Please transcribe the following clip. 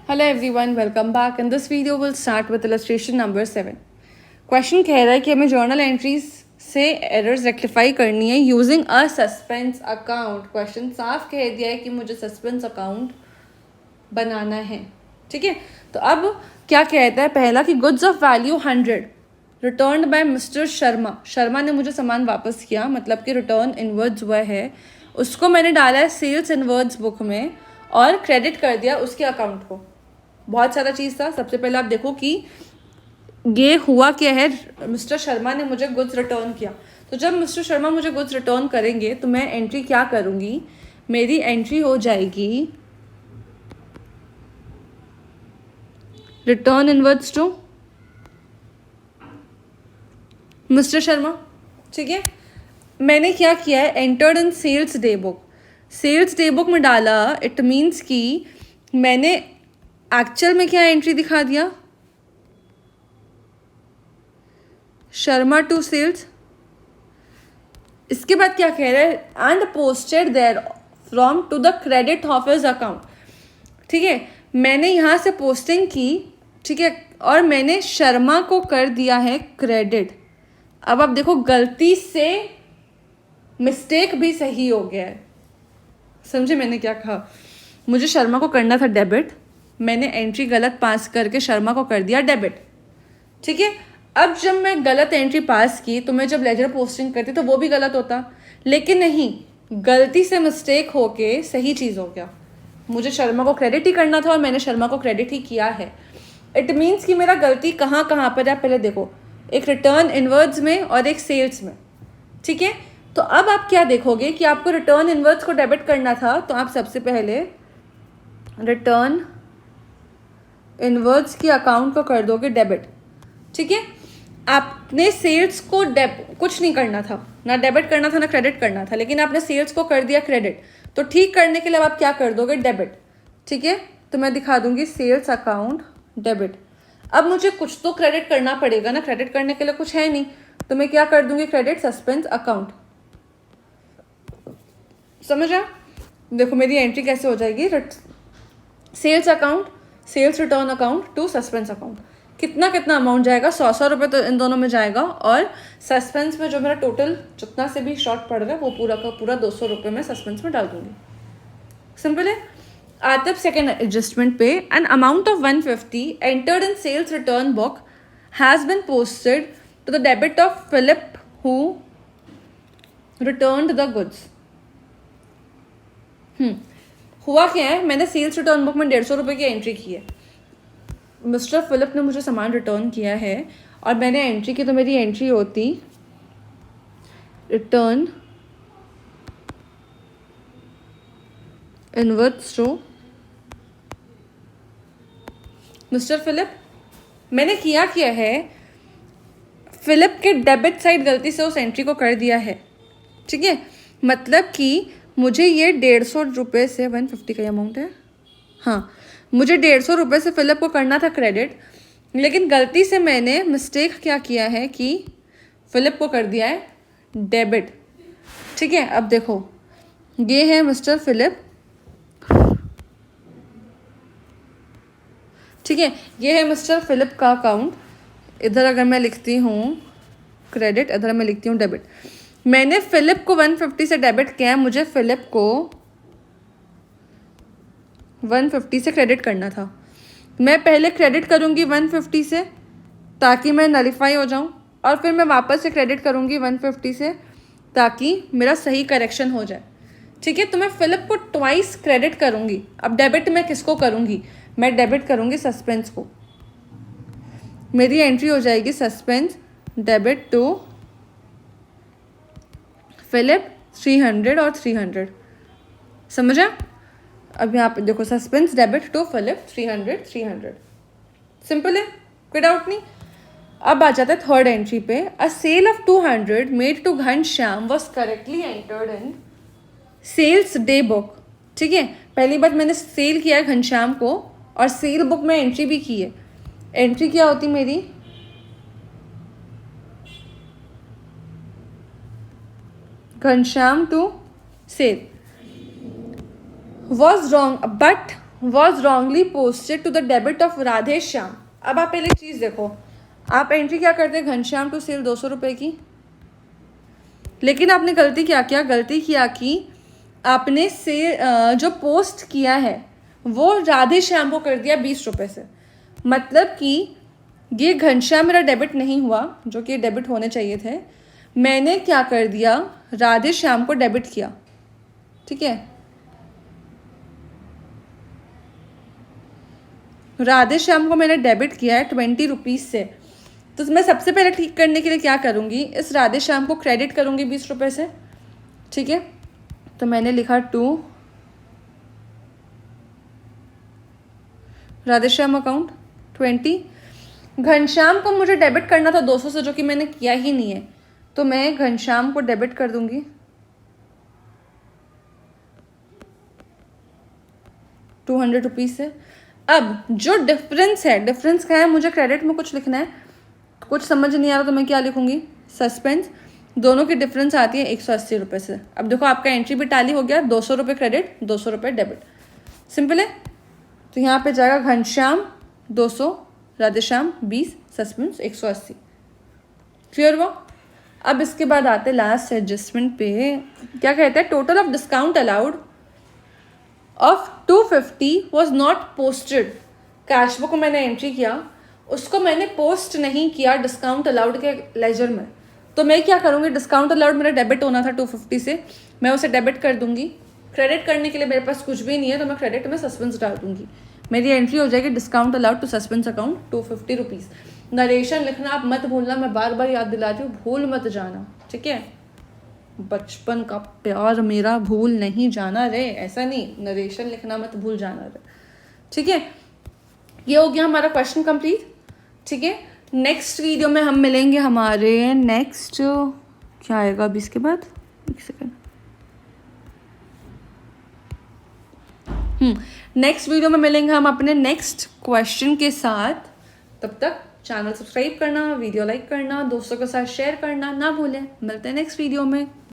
Hello everyone, welcome back. In this video, we'll start with illustration number 7. Question कह रहा है कि हमें जर्नल एंट्रीज से एरर्स रेक्टिफाई करनी है using a suspense account. Question साफ कह दिया है कि मुझे सस्पेंस अकाउंट बनाना है. ठीक है, तो अब क्या कहता है पहला कि goods of value 100 return by Mr Sharma. Sharma ने मुझे सामान वापस किया, मतलब कि रिटर्न इनवर्ड्स हुआ है, उसको मैंने डाला है सेल्स इनवर्ड्स बुक में और क्रेडिट कर दिया उसके अकाउंट को. बहुत सारा चीज़ था. सबसे पहले आप देखो कि ये हुआ क्या है. मिस्टर शर्मा ने मुझे गुड्स रिटर्न किया, तो जब मिस्टर शर्मा मुझे गुड्स रिटर्न करेंगे तो मैं एंट्री क्या करूँगी, मेरी एंट्री हो जाएगी return inwards to Mr Sharma. ठीक है, मैंने क्या किया है, entered in sales day book. Sales day book में डाला, इट मीन्स कि मैंने एक्चुअल में क्या एंट्री दिखा दिया, शर्मा टू सेल्स. इसके बाद क्या कह रहा है, and posted there from to the credit of his account. ठीक है, मैंने यहाँ से पोस्टिंग की. ठीक है, और मैंने शर्मा को कर दिया है क्रेडिट. अब आप देखो, गलती से मिस्टेक भी सही हो गया है. समझे मैंने क्या कहा, मुझे शर्मा को करना था डेबिट, मैंने एंट्री गलत पास करके शर्मा को कर दिया डेबिट. ठीक है, अब जब मैं गलत एंट्री पास की तो मैं जब लेजर पोस्टिंग करती तो वो भी गलत होता, लेकिन नहीं, गलती से मिस्टेक होके सही चीज़ हो गया. मुझे शर्मा को क्रेडिट ही करना था और मैंने शर्मा को क्रेडिट ही किया है. इट मीन्स कि मेरा गलती कहाँ कहाँ पर है, पहले देखो, एक रिटर्न इनवर्ड्स में और एक सेल्स में. ठीक है, तो अब आप क्या देखोगे कि आपको रिटर्न इनवर्ड्स को डेबिट करना था, तो आप सबसे पहले रिटर्न इनवर्ड्स की अकाउंट को कर दोगे डेबिट. ठीक है, आपने सेल्स को कुछ नहीं करना था, ना डेबिट करना था ना क्रेडिट करना था, लेकिन आपने सेल्स को कर दिया क्रेडिट. तो ठीक करने के लिए अब आप क्या कर दोगे, डेबिट. ठीक है, तो मैं दिखा दूंगी सेल्स अकाउंट डेबिट. अब मुझे कुछ तो क्रेडिट करना पड़ेगा ना, क्रेडिट करने के लिए कुछ है नहीं, तो मैं क्या कर दूंगी, क्रेडिट सस्पेंस अकाउंट. समझ रहा, देखो मेरी एंट्री कैसे हो जाएगी, sales account, sales return account to suspense account. कितना कितना अमाउंट जाएगा, 100 रुपये तो इन दोनों में जाएगा, और सस्पेंस में जो मेरा टोटल जितना से भी शॉर्ट पड़ रहा है वो पूरा का पूरा 200 रुपये में सस्पेंस में डाल दूंगी. सिंपल है. आते अब सेकेंड एडजस्टमेंट पे. An amount of 150 entered in sales return book has been posted to the debit of Philip who returned the goods. हुआ क्या है, मैंने सेल्स रिटर्न बुक में 150 रुपये की एंट्री की है, मिस्टर फिलिप ने मुझे सामान रिटर्न किया है और मैंने एंट्री की, तो मेरी एंट्री होती return inwards to Mr Philip. मैंने किया है, फिलिप के डेबिट साइड गलती से उस एंट्री को कर दिया है. ठीक है, मतलब कि मुझे ये 150 रुपये से 150 का अमाउंट है, हाँ, मुझे 150 रुपये से फिलिप को करना था क्रेडिट, लेकिन गलती से मैंने मिस्टेक क्या किया है कि फिलिप को कर दिया है डेबिट. ठीक है, अब देखो, ये है मिस्टर फिलिप. ठीक है, ये है मिस्टर फिलिप का अकाउंट. इधर अगर मैं लिखती हूँ क्रेडिट, इधर मैं लिखती हूँ डेबिट. मैंने फिलिप को 150 से डेबिट किया है, मुझे फिलिप को 150 से क्रेडिट करना था. मैं पहले क्रेडिट करूँगी 150 से ताकि मैं नलीफाई हो जाऊँ, और फिर मैं वापस से क्रेडिट करूँगी 150 से ताकि मेरा सही करेक्शन हो जाए. ठीक है, तो मैं फिलिप को ट्वाइस क्रेडिट करूँगी. अब डेबिट मैं किसको करूँगी, मैं डेबिट करूँगी सस्पेंस को. मेरी एंट्री हो जाएगी सस्पेंस डेबिट टू फिलिप 300 और 300. समझा. अब यहाँ पे देखो, suspense debit to Philip 300. Simple है, कोई डाउट नहीं. अब आ जाता है थर्ड एंट्री पे. A sale of 200 made to Ghanshyam was correctly entered in sales day book. ठीक है, पहली बात मैंने सेल किया है घनश्याम को और सेल बुक में एंट्री भी की है. एंट्री क्या होती मेरी, Ghanshyam to sale. was wrong, but was wrongly posted to the debit of Radhe Shyam. अब आप पहले चीज़ देखो, आप एंट्री क्या करते हैं, घनश्याम टू सेल 200 रुपये की, लेकिन आपने गलती क्या किया, गलती किया कि आपने से जो पोस्ट किया है वो राधे श्याम को कर दिया 20 रुपये से। मतलब कि ये घनश्याम मेरा डेबिट नहीं हुआ, जो कि डेबिट होने चाहिए थे। मैंने क्या कर दिया, राधे श्याम को डेबिट किया। ठीक है, राधे श्याम को मैंने डेबिट किया है 20 रुपीज़ से। तो मैं सबसे पहले ठीक करने के लिए क्या करूँगी, इस राधे श्याम को क्रेडिट करूँगी 20 रुपये से। ठीक है, तो मैंने लिखा टू राधे श्याम अकाउंट 20। घनश्याम को मुझे डेबिट करना था 200 से, जो कि मैंने किया ही नहीं है, तो मैं घनश्याम को डेबिट कर दूंगी 200 रुपीज़ से। अब जो डिफरेंस है, डिफरेंस क्या है, मुझे क्रेडिट में कुछ लिखना है, कुछ समझ नहीं आ रहा तो मैं क्या लिखूंगी, सस्पेंस। दोनों की डिफरेंस आती है 180 रुपये से। अब देखो आपका एंट्री भी टाली हो गया, 200 रुपये क्रेडिट, 200 रुपये डेबिट, सिंपल है। तो यहाँ पे जाएगा घनश्याम 200, राधेश्याम 20, सस्पेंस 180। क्लियर हुआ। अब इसके बाद आते लास्ट एडजस्टमेंट पे, क्या कहते हैं, total of discount allowed of 250 was not posted. Cashbook को मैंने एंट्री किया, उसको मैंने पोस्ट नहीं किया डिस्काउंट अलाउड के लेजर में। तो मैं क्या करूँगी, डिस्काउंट अलाउड मेरा डेबिट होना था 250 से, मैं उसे डेबिट कर दूंगी। क्रेडिट करने के लिए मेरे पास कुछ भी नहीं है, तो मैं क्रेडिट में सस्पेंस डाल दूंगी। मेरी एंट्री हो जाएगी discount allowed to suspense account 250 rupees. Narration लिखना आप मत भूलना, मैं बार बार याद दिलाती हूँ, भूल मत जाना। ठीक है, बचपन का प्यार मेरा भूल नहीं जाना रे, ऐसा नहीं, नरेशन लिखना मत भूल जाना रे। ठीक है, ये हो गया हमारा क्वेश्चन कंप्लीट। ठीक है, नेक्स्ट वीडियो में हम मिलेंगे, हमारे नेक्स्ट क्या आएगा अभी इसके बाद, एक सेकेंड, नेक्स्ट वीडियो में मिलेंगे हम अपने नेक्स्ट क्वेश्चन के साथ। तब तक चैनल सब्सक्राइब करना, वीडियो लाइक करना, दोस्तों के साथ शेयर करना ना भूलें। मिलते हैं नेक्स्ट वीडियो में।